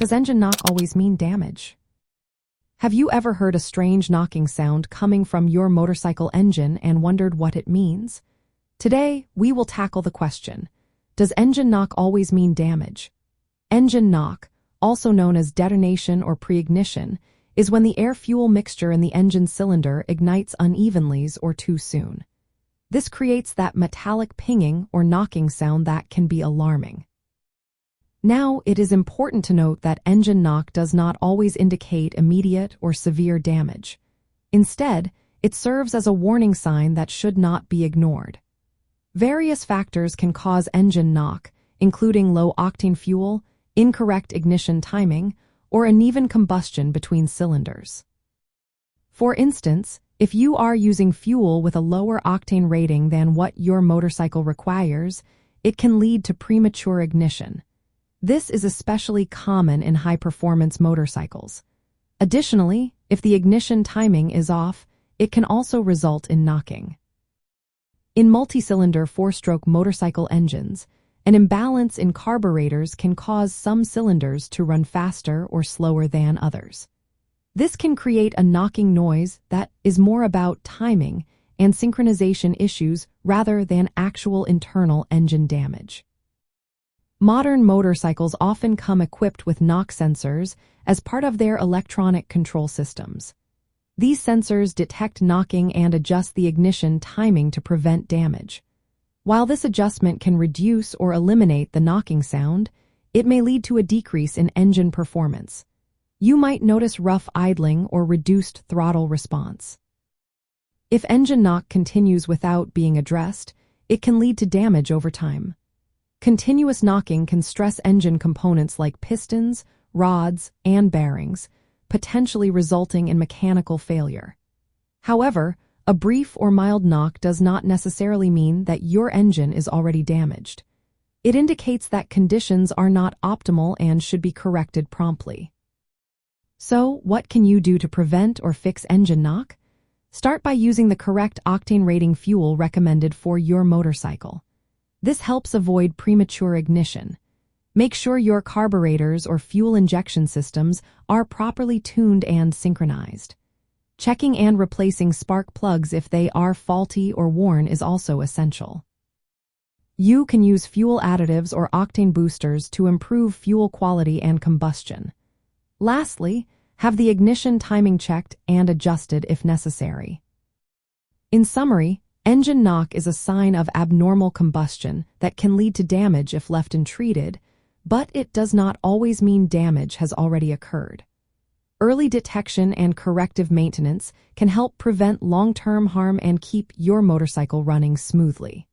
Does engine knock always mean damage? Have you ever heard a strange knocking sound coming from your motorcycle engine and wondered what it means? Today, we will tackle the question, does engine knock always mean damage? Engine knock, also known as detonation or pre-ignition, is when the air-fuel mixture in the engine cylinder ignites unevenly or too soon. This creates that metallic pinging or knocking sound that can be alarming. Now, it is important to note that engine knock does not always indicate immediate or severe damage. Instead, it serves as a warning sign that should not be ignored. Various factors can cause engine knock, including low-octane fuel, incorrect ignition timing, or uneven combustion between cylinders. For instance, if you are using fuel with a lower octane rating than what your motorcycle requires, it can lead to premature ignition. This is especially common in high-performance motorcycles. Additionally, if the ignition timing is off, it can also result in knocking. In multi-cylinder four-stroke motorcycle engines, an imbalance in carburetors can cause some cylinders to run faster or slower than others. This can create a knocking noise that is more about timing and synchronization issues rather than actual internal engine damage. Modern motorcycles often come equipped with knock sensors as part of their electronic control systems. These sensors detect knocking and adjust the ignition timing to prevent damage. While this adjustment can reduce or eliminate the knocking sound, it may lead to a decrease in engine performance. You might notice rough idling or reduced throttle response. If engine knock continues without being addressed, it can lead to damage over time. Continuous knocking can stress engine components like pistons, rods, and bearings, potentially resulting in mechanical failure. However, a brief or mild knock does not necessarily mean that your engine is already damaged. It indicates that conditions are not optimal and should be corrected promptly. So, what can you do to prevent or fix engine knock? Start by using the correct octane rating fuel recommended for your motorcycle. This helps avoid premature ignition. Make sure your carburetors or fuel injection systems are properly tuned and synchronized. Checking and replacing spark plugs if they are faulty or worn is also essential. You can use fuel additives or octane boosters to improve fuel quality and combustion. Lastly, have the ignition timing checked and adjusted if necessary. In summary, engine knock is a sign of abnormal combustion that can lead to damage if left untreated, but it does not always mean damage has already occurred. Early detection and corrective maintenance can help prevent long-term harm and keep your motorcycle running smoothly.